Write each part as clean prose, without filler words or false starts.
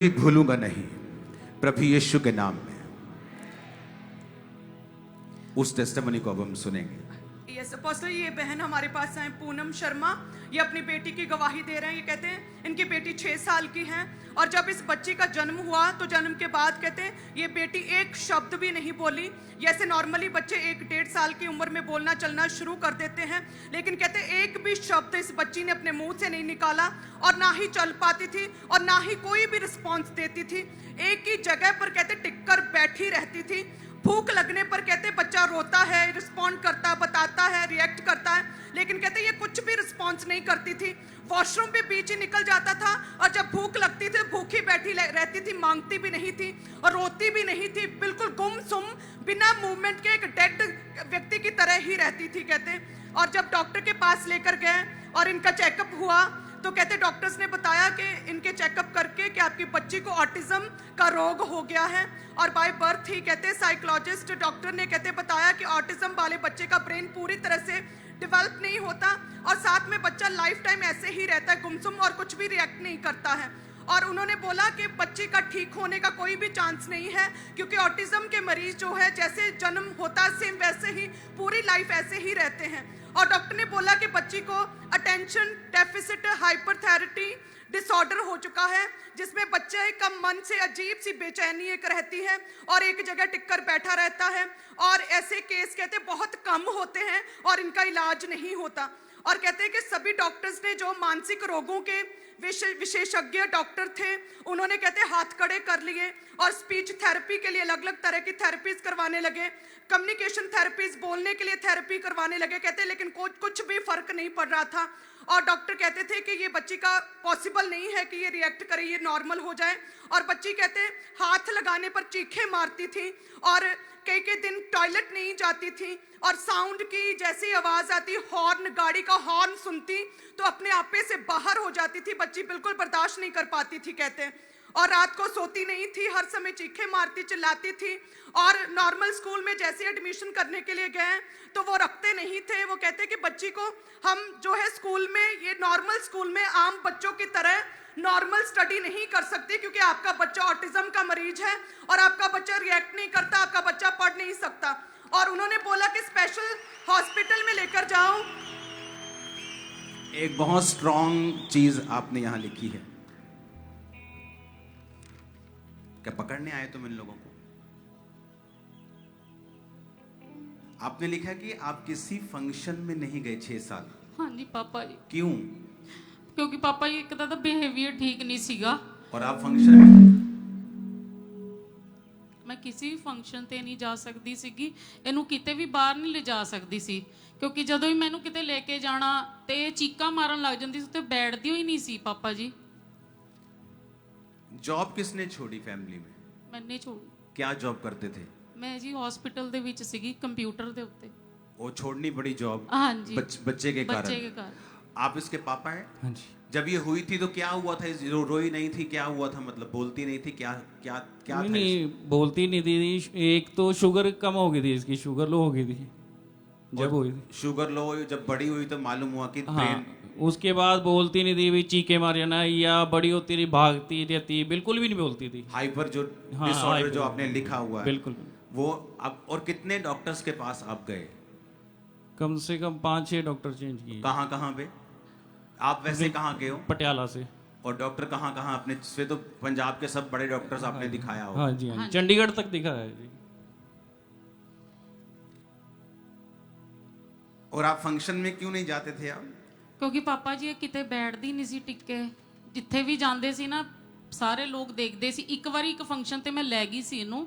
भूलूंगा नहीं प्रभु यीशु के नाम में। उस टेस्टिमनी को अब हम सुनेंगे। यस अपोस्टल, ये बहन हमारे पास आए पूनम शर्मा। ये अपनी बेटी की गवाही दे रहे हैं। ये कहते हैं इनकी बेटी 6 साल की है और जब इस बच्ची का जन्म हुआ तो जन्म के बाद कहते हैं ये बेटी एक शब्द भी नहीं बोली। जैसे नॉर्मली बच्चे 1-1.5 साल की उम्र में बोलना चलना शुरू कर देते हैं, लेकिन कहते हैं एक भी शब्द इस बच्ची ने अपने मुंह से नहीं निकाला और ना ही चल पाती थी और ना ही कोई भी रिस्पॉन्स देती थी। एक ही जगह पर कहते टिक कर बैठी रहती थी। भूख लगने पर कहते बच्चा रोता है, रिस्पॉन्ड करता, बताता है, रिएक्ट करता है, लेकिन कहते ये कुछ भी रिस्पॉन्स नहीं करती थी। वॉशरूम भी बीच ही निकल जाता था और जब भूख लगती थी भूखी बैठी रहती थी, मांगती भी नहीं थी और रोती भी नहीं थी। बिल्कुल गुमसुम बिना मूवमेंट के एक डेड व्यक्ति की तरह ही रहती थी कहते। और जब डॉक्टर के पास लेकर गए और इनका चेकअप हुआ तो कहते डॉक्टर्स ने बताया कि इनके चेकअप करके कि आपकी बच्ची को ऑटिज्म का रोग हो गया है और बाय बर्थ ही कहते साइकोलॉजिस्ट डॉक्टर ने कहते बताया कि ऑटिज्म वाले बच्चे का ब्रेन पूरी तरह से डेवलप नहीं होता और साथ में बच्चा लाइफ टाइम ऐसे ही रहता है गुमसुम और कुछ भी रिएक्ट नहीं करता है। और उन्होंने बोला कि बच्ची का ठीक होने का कोई भी चांस नहीं है क्योंकि ऑटिज्म के मरीज जो है जैसे जन्म होता है सेम वैसे ही पूरी लाइफ ऐसे ही रहते हैं। और डॉक्टर ने बोला कि बच्ची को अटेंशन डेफिसिट हाइपरथैरिटी डिसऑर्डर हो चुका है, जिसमें बच्चे का मन से अजीब सी बेचैनी एक रहती है और एक जगह टिककर बैठा रहता है। और ऐसे केस कहते बहुत कम होते हैं और इनका इलाज नहीं होता। और कहते हैं कि सभी डॉक्टर्स ने जो मानसिक रोगों के विशेषज्ञ डॉक्टर थे उन्होंने कहते हाथ खड़े कर लिए और स्पीच थेरेपी के लिए अलग अलग तरह की थेरेपीज करवाने लगे, कम्युनिकेशन थेरेपीज बोलने के लिए थेरेपी करवाने लगे कहते, लेकिन कुछ भी फर्क नहीं पड़ रहा था। और डॉक्टर कहते थे कि ये बच्ची का पॉसिबल नहीं है कि ये रिएक्ट करे, ये नॉर्मल हो जाए। और बच्ची कहते हाथ लगाने पर चीखें मारती थी और कई दिन टॉयलेट नहीं जाती थी और साउंड की जैसी आवाज आती, हॉर्न, गाड़ी का हॉर्न सुनती तो अपने आपे से बाहर हो जाती थी। बच्ची बिल्कुल बर्दाश्त नहीं कर पाती थी कहते हैं। और रात को सोती नहीं थी, हर समय चीखें मारती, चिल्लाती थी। और नॉर्मल स्कूल में जैसे एडमिशन करने के लिए गए तो वो रखते नहीं थे। वो कहते कि बच्ची को हम जो है स्कूल में, ये नॉर्मल स्कूल में आम बच्चों की तरह नॉर्मल स्टडी नहीं कर सकती क्योंकि आपका बच्चा ऑटिज्म का मरीज है और आपका बच्चा रिएक्ट नहीं करता, आपका बच्चा पढ़ नहीं सकता। और उन्होंने बोला कि स्पेशल हॉस्पिटल में लेकर जाओ। एक बहुत स्ट्रॉन्ग चीज आपने यहां लिखी है। क्या पकड़ने आए तुम इन लोगों को? आपने लिखा कि आप किसी फंक्शन में नहीं गए 6 साल। हाँ जी पापा जी। क्यों? क्योंकि पापा जी एक तो बिहेवियर ठीक नहीं सीगा। और आप फंक्शन में? मैं किसी भी फंक्शन ਤੇ ਨਹੀਂ ਜਾ ਸਕਦੀ ਸੀਗੀ, ਇਹਨੂੰ ਕਿਤੇ ਵੀ ਬਾਹਰ ਨਹੀਂ ਲਿਜਾ ਸਕਦੀ ਸੀ ਕਿਉਂਕਿ ਜਦੋਂ ਵੀ ਮੈਨੂੰ ਕਿਤੇ ਲੈ ਕੇ ਜਾਣਾ ਤੇ ਇਹ ਚੀਕਾਂ ਮਾਰਨ ਲੱਗ ਜਾਂਦੀ ਸੀ ਤੇ ਬੈਠਦੀ ਹੋਈ ਨਹੀਂ ਸੀ ਪਾਪਾ ਜੀ। जॉब किसने छोड़ी फैमिली में? मैंने छोड़ी। क्या जॉब करते थे? मैं जी हॉस्पिटल ਦੇ ਵਿੱਚ ਸੀਗੀ ਕੰਪਿਊਟਰ ਦੇ ਉੱਤੇ। वो छोड़नी पड़ी जॉब? हाँ जी। बच्चे के कारण? बच्चे के कारण। आप इसके पापा हैं? हाँ जी। जब ये हुई थी तो क्या हुआ था? रोई नहीं थी? क्या हुआ था? मतलब बोलती नहीं थी? क्या क्या क्या था? नहीं बोलती नहीं थी। एक तो शुगर कम हो गई थी, इसकी शुगर लो हो गई थी जब हुई थी। शुगर लो जब बड़ी हुई तो मालूम हुआ कि हाँ, उसके बाद बोलती नहीं थी, भी चीखे मार जाना या बड़ी होती रही भागती रहती, बिल्कुल भी नहीं बोलती थी। हाइपर जो हाँ, डिसऑर्डर जो आपने लिखा हुआ है बिल्कुल वो अब। और कितने डॉक्टर्स के पास आप गए? कम से कम 5-6 डॉक्टर चेंज किए। कहाँ कहाँ पे? आप वैसे कहाँ गए हो? पटियाला से। और डॉक्टर कहाँ कहाँ अपने से? तो पंजाब के सब बड़े डॉक्टर्स आपने दिखाया हो। हाँ जी, हाँ जी। चंडीगढ़ तक दिखा है जी। और आप फंक्शन में क्यों नहीं जाते थे आप? ਕਿਉਂਕਿ ਪਾਪਾ ਜੀ ਇਹ ਕਿਤੇ ਬੈਠਦੀ ਨਹੀਂ ਸੀ ਟਿੱਕੇ, ਜਿੱਥੇ ਵੀ ਜਾਂਦੇ ਸੀ ਨਾ ਸਾਰੇ ਲੋਕ ਦੇਖਦੇ ਸੀ। ਇੱਕ ਵਾਰੀ ਇੱਕ ਫੰਕਸ਼ਨ ਤੇ ਮੈਂ ਲੈ ਗਈ ਸੀ ਇਹਨੂੰ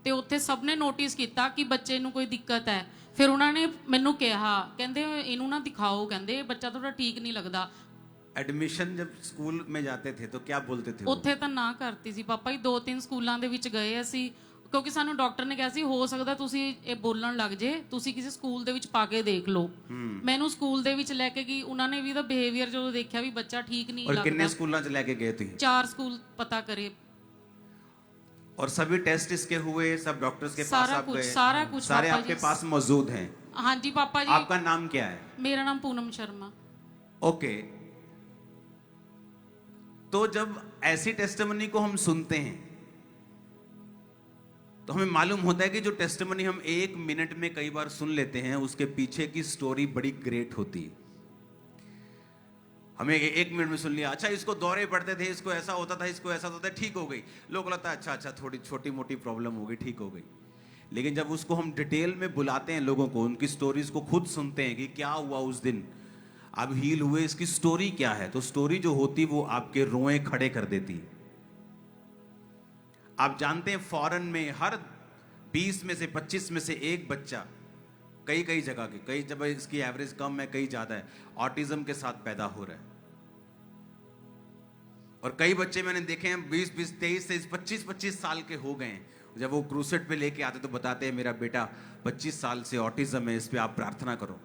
ਤੇ ਉੱਥੇ ਸਭ ਨੇ ਨੋਟਿਸ ਕੀਤਾ ਕਿ ਬੱਚੇ ਨੂੰ ਕੋਈ ਦਿੱਕਤ ਹੈ। ਫਿਰ ਉਹਨਾਂ ਨੇ ਮੈਨੂੰ ਕਿਹਾ, ਕਹਿੰਦੇ ਇਹਨੂੰ ਨਾ ਦਿਖਾਓ, ਕਹਿੰਦੇ ਬੱਚਾ ਤੁਹਾਡਾ ਠੀਕ ਨਹੀਂ ਲੱਗਦਾ। एडमिशन जब स्कूल में जाते थे तो क्या बोलते थे? ਉੱਥੇ ਤਾਂ ਨਾ ਕਰਤੀ ਸੀ ਪਾਪਾ ਜੀ। 2-3 ਸਕੂਲਾਂ ਦੇ ਵਿੱਚ ਗਏ ਅਸੀਂ ਕਿਉਂਕਿ ਸਾਨੂੰ ਡਾਕਟਰ ਨੇ ਕਿਹਾ ਸੀ ਹੋ ਸਕਦਾ ਤੁਸੀਂ ਇਹ ਬੋਲਣ ਲੱਗ ਜੇ, ਤੁਸੀਂ ਕਿਸੇ ਸਕੂਲ ਦੇ ਵਿੱਚ ਪਾ ਕੇ ਦੇਖ ਲਓ। ਮੈਨੂੰ ਸਕੂਲ ਦੇ ਵਿੱਚ ਲੈ ਕੇ ਗਈ, ਉਹਨਾਂ ਨੇ ਵੀ ਉਹਦਾ ਬਿਹੇਵੀਅਰ ਜਦੋਂ ਦੇਖਿਆ ਵੀ ਬੱਚਾ ਠੀਕ ਨਹੀਂ ਲੱਗਦਾ। और कितने स्कूलों से लेके गए थे? 4 ਸਕੂਲ ਪਤਾ ਕਰੇ। और सभी टेस्ट इसके हुए, सब डॉक्टर्स के पास आप गए? सारा कुछ सारे पापा आपके जी। पास मौजूद हैं? हाँ जी पापा जी। आपका नाम क्या है? मेरा नाम पूनम शर्मा। ओके। तो जब ऐसी टेस्टिमनी को हम सुनते हैं तो हमें मालूम होता है कि जो टेस्टिमनी हम 1 मिनट में कई बार सुन लेते हैं उसके पीछे की स्टोरी बड़ी ग्रेट होती है। हमें 1 मिनट में सुन लिया, अच्छा इसको दौरे पड़ते थे, इसको ऐसा होता था, इसको ऐसा होता था, ठीक हो गई। लोग लगता है अच्छा थोड़ी छोटी मोटी प्रॉब्लम हो गई, ठीक हो गई। लेकिन जब उसको हम डिटेल में बुलाते हैं लोगों को, उनकी स्टोरीज को खुद सुनते हैं कि क्या हुआ उस दिन, आप हील हुए, इसकी स्टोरी क्या है, तो स्टोरी जो होती वो आपके रोए खड़े कर देती है। आप जानते हैं फॉरेन में हर 20 में से 25 में से एक बच्चा, कई जगह के, कई जब इसकी एवरेज कम है, कई ज्यादा है, ऑटिज्म के साथ पैदा हो रहा है। और कई बच्चे मैंने देखे हैं 20 23 से 25 साल के हो गए हैं, जब वो क्रूसेड पे लेके आते तो बताते हैं मेरा बेटा 25 साल से ऑटिज्म है, इस पे आप प्रार्थना करो।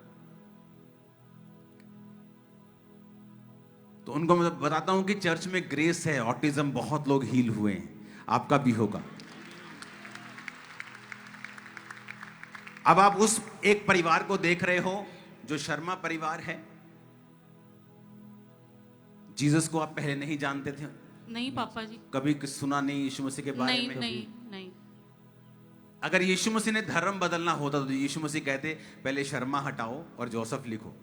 तो उनको मैं बताता हूं कि चर्च में ग्रेस है, ऑटिज्म बहुत लोग हील हुए हैं, आपका भी होगा। अब आप उस एक परिवार को देख रहे हो जो शर्मा परिवार है। जीसस को आप पहले नहीं जानते थे? नहीं पापा जी, कभी सुना नहीं यीशु मसीह के बारे नहीं में? नहीं। अगर यीशु मसीह ने धर्म बदलना होता तो यीशु मसीह कहते पहले शर्मा हटाओ और जोसेफ लिखो।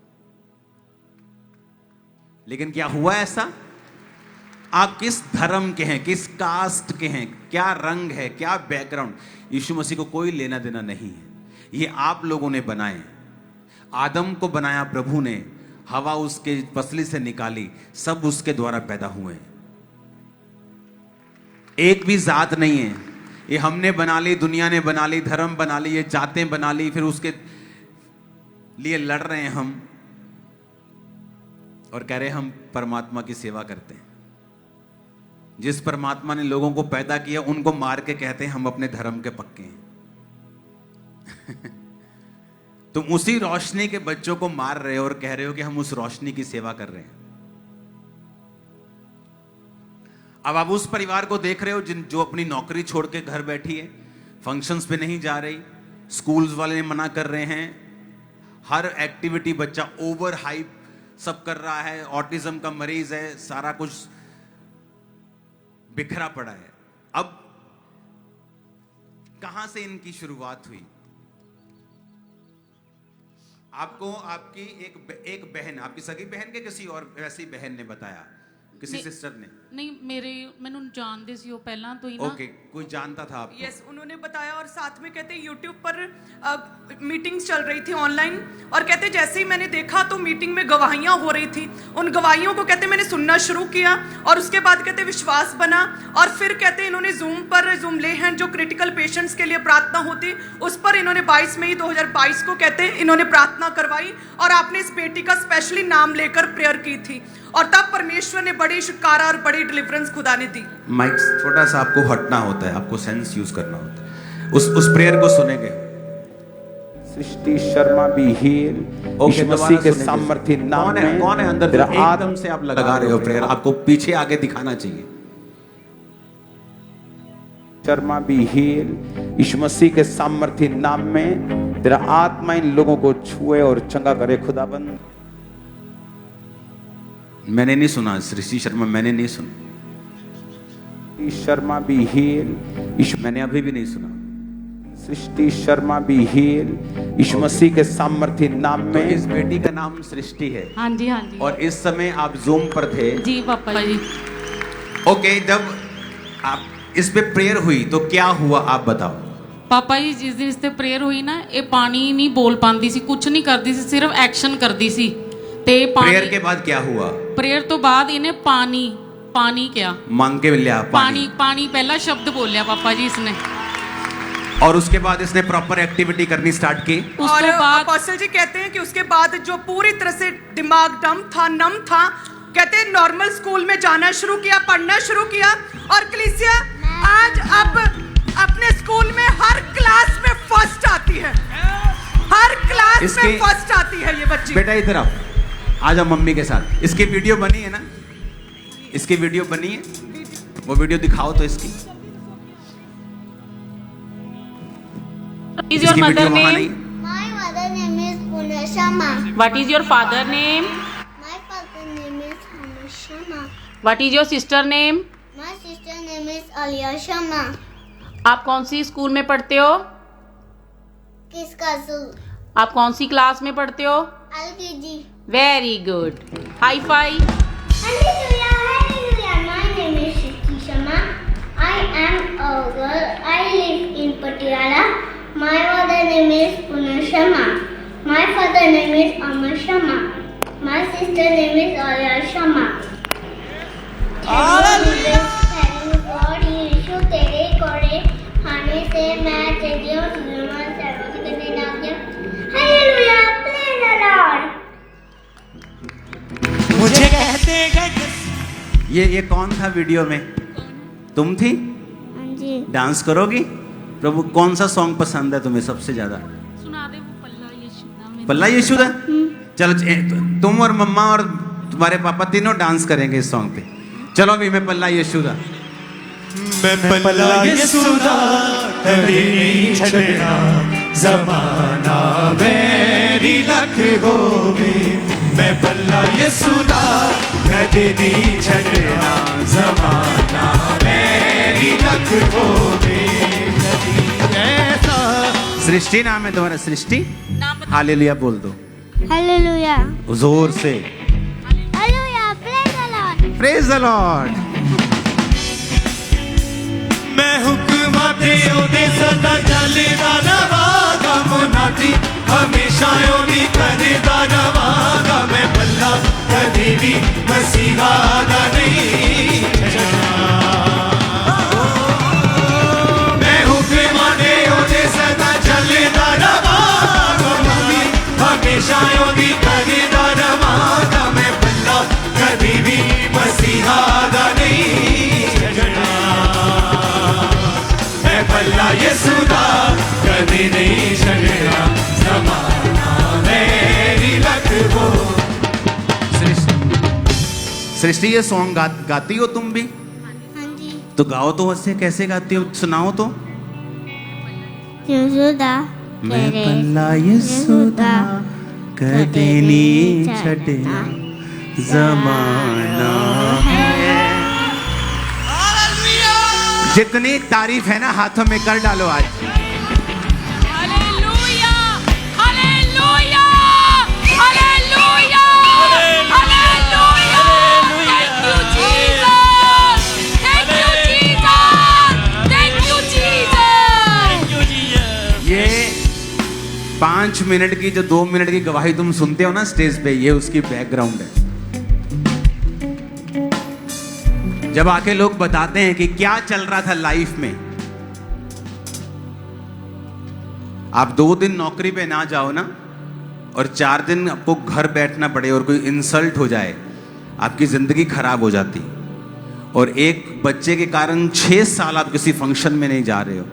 लेकिन क्या हुआ ऐसा? आप किस धर्म के हैं, किस कास्ट के हैं, क्या रंग है, क्या बैकग्राउंड, यीशु मसीह को कोई लेना देना नहीं है। ये आप लोगों ने बनाए। आदम को बनाया प्रभु ने, हवा उसके पसली से निकाली, सब उसके द्वारा पैदा हुए। एक भी जात नहीं है, ये हमने बना ली, दुनिया ने बना ली, धर्म बना ली, ये जातें बना ली, फिर उसके लिए लड़ रहे हैं हम और कह रहे हैं हम परमात्मा की सेवा करते हैं। जिस परमात्मा ने लोगों को पैदा किया उनको मार के कहते हैं हम अपने धर्म के पक्के हैं। तुम उसी रोशनी के बच्चों को मार रहे हो और कह रहे हो कि हम उस रोशनी की सेवा कर रहे हैं। अब आप उस परिवार को देख रहे हो जो अपनी नौकरी छोड़ के घर बैठी है, फंक्शंस पे नहीं जा रही, स्कूल्स वाले मना कर रहे हैं, हर एक्टिविटी बच्चा ओवर हाइप सब कर रहा है, ऑटिज्म का मरीज है, सारा कुछ बिखरा पड़ा है। अब कहां से इनकी शुरुआत हुई? आपको आपकी एक बहन, आपकी सगी बहन के किसी और वैसी बहन ने बताया, किसी सिस्टर ने? नहीं, मैंने जानते सी पहला तो ही ना। ओके, कोई जानता था आपको? यस, उन्होंने बताया। और साथ में कहते यूट्यूब पर मीटिंग्स चल रही थी ऑनलाइन, और कहते जैसे ही मैंने देखा तो मीटिंग में गवाहियां हो रही थी। उन गवाहियों को कहते मैंने सुनना शुरू किया और उसके बाद कहते विश्वास बना। और फिर कहते इन्होंने जूम ले हैंड जो क्रिटिकल पेशेंट्स के लिए प्रार्थना होती, उस पर इन्होंने 22 मई 2022 को कहते इन्होंने प्रार्थना करवाई और आपने इस बेटी का स्पेशली नाम लेकर प्रेयर की थी। और तब परमेश्वर ने बड़ी छुटकारा और बड़ी डिलीवरेंस खुदा ने दी। माइक थोड़ा सा आपको हटना होता है, आपको सेंस यूज करना होता है। उस प्रेयर को सुनेंगे। सृष्टि शर्मा भी हील यीशु मसीह के सामर्थ्य नाम में। कौन है अंदर? एकदम से आप लगा रहे हो प्रेयर, आपको पीछे आगे दिखाना चाहिए। शर्मा भी हील यीशु मसीह के सामर्थ्य नाम में तेरा आत्मा इन लोगों को छुए और चंगा करे खुदाबंद। मैंने नहीं सुना सृष्टि शर्मा, मैंने नहीं सुना। शर्मा भी हील यीशु, मैंने अभी भी नहीं सुना। सृष्टि शर्मा भी हील यीशु मसीह के सामर्थ्य नाम तो में। इस बेटी का नाम सृष्टि है। हाँ जी। और इस समय आप जूम पर थे? जी पापा जी। ओके, जब आप इस पे प्रेयर हुई तो क्या हुआ आप बताओ। पापा जी जिस दिन इस ते प्रेयर हुई ना, ये पानी नहीं बोल पाती सी, कुछ नहीं करती सी, सिर्फ एक्शन करती सी। ते प्रेयर के बाद क्या हुआ? प्रेयर तो बाद इन्हें पानी क्या मांग के लिया पानी पहला शब्द बोलिया पापा जी इसने। और उसके बाद इसने प्रॉपर एक्टिविटी करनी स्टार्ट की। और अपोस्टल जी कहते हैं कि उसके बाद जो पूरी तरह से दिमाग नम था, कहते हैं नॉर्मल स्कूल में जाना शुरू किया, पढ़ना शुरू किया। और कलीसिया आज अब अपने स्कूल में हर क्लास में फर्स्ट आती है, हर क्लास में फर्स्ट आती है ये बच्ची। बेटा इधर आओ, आ जाओ मम्मी के साथ। इसकी वीडियो बनी है ना? इसकी वीडियो बनी है, वो वीडियो दिखाओ तो इसकी। Is your mother name? My mother name is Puna Sharma. What is your father name? My father name is Hanu Sharma. What is your sister name? My sister name is Alia Sharma. आप कौन सी school में पढ़ते हो? किसका सू? आप कौन सी class में पढ़ते हो? LKG. Very good, hi fi. Hallelujah, hallelujah. My name is Shruti Sharma. I am a girl. I live in Patiala. My mother name is Poonam Sharma. My father name is Amar Sharma. My sister name is Alia Sharma. Hallelujah. God यीशु तेरे कोड़े खाने से मैं तेरी और सुलेमान सर्वोच्च करने लगा। Hallelujah, praise the Lord. मुझे कहते हैं ये कौन था वीडियो में? तुम थी? हाँ जी। डांस करोगी? प्रभु कौन सा सॉन्ग पसंद है तुम्हें सबसे ज्यादा? सुना दे वो पल्ला यीशुदा में। पल्ला यीशुदा? चलो तुम और मम्मा और तुम्हारे पापा तीनों डांस करेंगे इस सॉन्ग पे। चलो अभी मैं पल्ला यीशुदा। मैं पल्ला यीशुदा कभी नहीं छड़ना ज़माना मेरी लख होवे। मैं पल्ला यीशुदा कभी नहीं छड़ना ज़माना मेरी लख होवे। ऐसा सृष्टि नाम है तुम्हारा? सृष्टि? नाम बता। हालेलुया बोल दो Hallelujah. जोर से। Hallelujah, praise the Lord. Praise the Lord. मैं हुक्मा ते ओदे सदा चलदा रवागा मुनादी हमेशा ओदी करदा रवागा। मैं पल्ला कभी भी मसीहा दा नहीं छड़ना। मैं हुक्मा ते ओदे सदा चलदा रवागा मुनादी हमेशा ओदी करदा रवागा। मैं पल्ला कभी भी मसीहा दा नहीं छड़ना। पल्ला यीशुदा कभी नहीं छड़ना ज़माना मेरी लख हो। सृष्टि ये सॉन्ग गाती हो तुम भी? हाँ जी। तो गाओ तो वैसे कैसे गाती हो? सुनाओ तो। यीशुदा मैं पल्ला यीशुदा कभी नहीं छड़ना ज़माना है। जितनी तारीफ है ना हाथों में कर डालो आज। Hallelujah, hallelujah, hallelujah, hallelujah. Thank you Jesus, thank you Jesus, thank you Jesus. ये 5 मिनट की जो 2 मिनट की गवाही तुम सुनते हो ना स्टेज पे, ये उसकी बैकग्राउंड है। जब आके लोग बताते हैं कि क्या चल रहा था लाइफ में, आप 2 दिन नौकरी पे ना जाओ ना और 4 दिन आपको घर बैठना पड़े और कोई इंसल्ट हो जाए, आपकी जिंदगी खराब हो जाती। और एक बच्चे के कारण 6 साल आप किसी फंक्शन में नहीं जा रहे हो,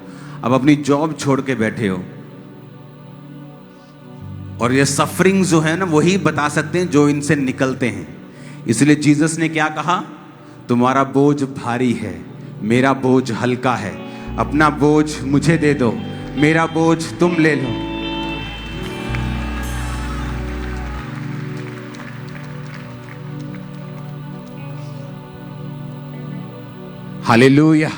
अब अपनी जॉब छोड़ के बैठे हो। और ये सफरिंग जो है ना वही बता सकते हैं जो इनसे निकलते हैं। इसलिए जीसस ने क्या कहा? तुम्हारा बोझ भारी है, मेरा बोझ हल्का है। अपना बोझ मुझे दे दो, मेरा बोझ तुम ले लो। हालेलुया।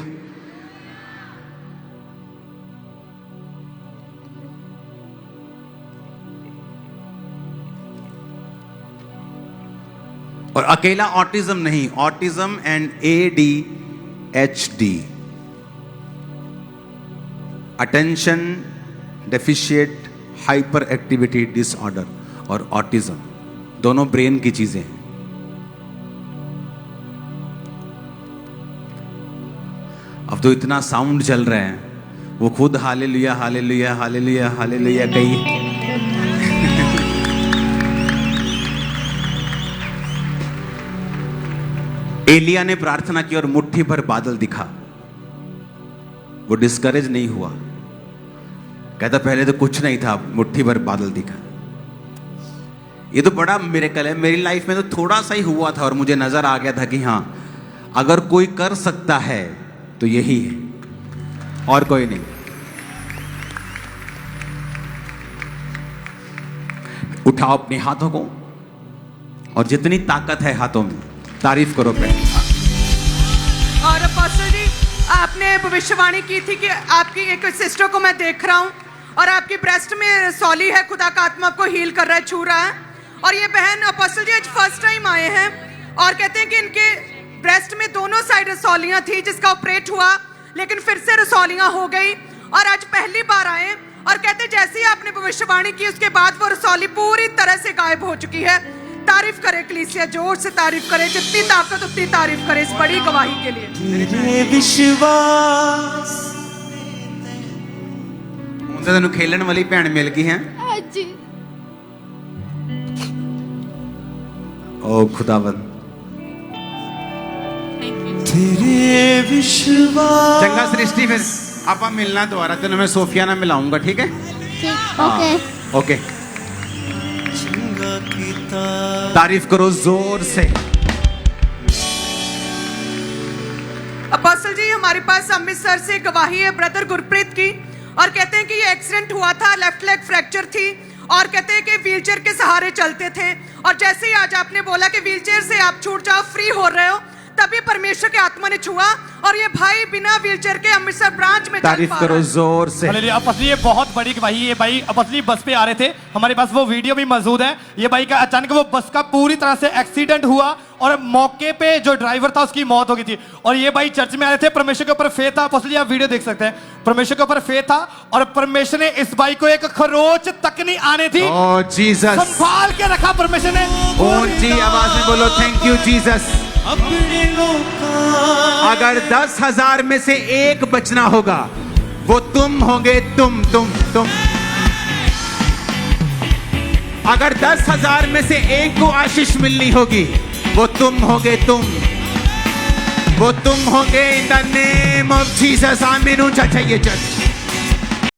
और अकेला ऑटिज्म नहीं, autism and ADHD, attention deficit hyper activity disorder, और ऑटिज्म दोनों ब्रेन की चीजें हैं। अब तो इतना साउंड चल रहा है, वो खुद हालेलुया हालेलुया हालेलुया हालेलुया कही। एलिया ने प्रार्थना की और मुट्ठी भर बादल दिखा, वो डिस्करेज नहीं हुआ, कहता पहले तो कुछ नहीं था, मुट्ठी भर बादल दिखा। ये तो बड़ा मिरेकल है। मेरी लाइफ में तो थोड़ा सा ही हुआ था और मुझे नजर आ गया था कि हाँ, अगर कोई कर सकता है तो यही है और कोई नहीं। उठाओ अपने हाथों को और जितनी ताकत है हाथों में, तारीफ करो पहले। आपने भविष्यवाणी की थी कि आपकी एक सिस्टर को मैं देख रहा हूँ और आपकी ब्रेस्ट में सॉली है, खुदा का आत्मा आपको हील कर रहा है, छू रहा है। और ये बहन अपोस्टल जी आज फर्स्ट टाइम आए हैं और कहते हैं कि इनके ब्रेस्ट में दोनों साइड रसौलियां थी जिसका ऑपरेट हुआ, लेकिन फिर से रसौलियां हो गई और आज पहली बार आए और कहते जैसे ही आपने भविष्यवाणी की उसके बाद वो रसौली पूरी तरह से गायब हो चुकी है। तारीफ करे कलीसिया, जोर से तारीफ करे, जितनी ताकत उतनी तारीफ करे इस बड़ी गवाही के लिए। तेरे विश्वास ਹੁਣ ਤਾਂ ਤੈਨੂੰ ਖੇਲਣ ਵਾਲੀ ਭੈਣ ਮਿਲ ਗਈ ਹੈ। जी ਓ ਖੁਦਾਵੰਦ, तेरे विश्वास ਚੰਗਾ ਸ੍ਰਿਸ਼ਟੀ, ਫਿਰ ਆਪਾਂ ਮਿਲਣਾ ਦੁਬਾਰਾ, ਤੈਨੂੰ ਮੈਂ ਸੋਫੀਆ ਨਾਲ ਮਿਲਾਉਂਗਾ, ਠੀਕ ਹੈ? ठीक ओके ओके, चंगा कीता तारीफ करो जोर से। अपोस्टल जी हमारे पास अमृतसर से गवाही है ब्रदर गुरप्रीत की और कहते हैं कि ये एक्सीडेंट हुआ था, लेफ्ट लेग फ्रैक्चर थी और कहते हैं कि व्हीलचेयर के सहारे चलते थे और जैसे ही आज आपने बोला कि व्हीलचेयर से आप छूट जाओ, फ्री हो रहे हो, तभी परमेश्वर के आत्मा ने छुआ और ये भाई बिना व्हीलचेयर के अमृतसर ब्रांच में चल तारीफ पा करो रहा है। जोर से। हालेलुया। अब असली ये बहुत बड़ी गवाही है भाई। अब असली बस पे आ रहे थे, हमारे पास वो वीडियो भी मौजूद है। ये भाई का अचानक वो बस का पूरी तरह से एक्सीडेंट हुआ और मौके पे जो ड्राइवर था उसकी मौत हो गई थी और ये भाई चर्च में आ रहे थे। परमेश्वर के ऊपर फेथ था। असली आप वीडियो देख सकते हैं, परमेश्वर के ऊपर फेथ था और परमेश्वर ने इस भाई को एक खरोच तक नहीं आने थी, ओ जीसस, संभाल के रखा परमेश्वर ने। ऊंची आवाज में बोलो थैंक यू जीसस। अपने लोका अगर 10,000 में से एक बचना होगा वो तुम होगे, तुम। अगर 10,000 में से एक को आशीष मिलनी होगी वो तुम होगे, वो तुम होगे। In the name of Jesus, आमीन। ऊंचा चाहिए चर्च।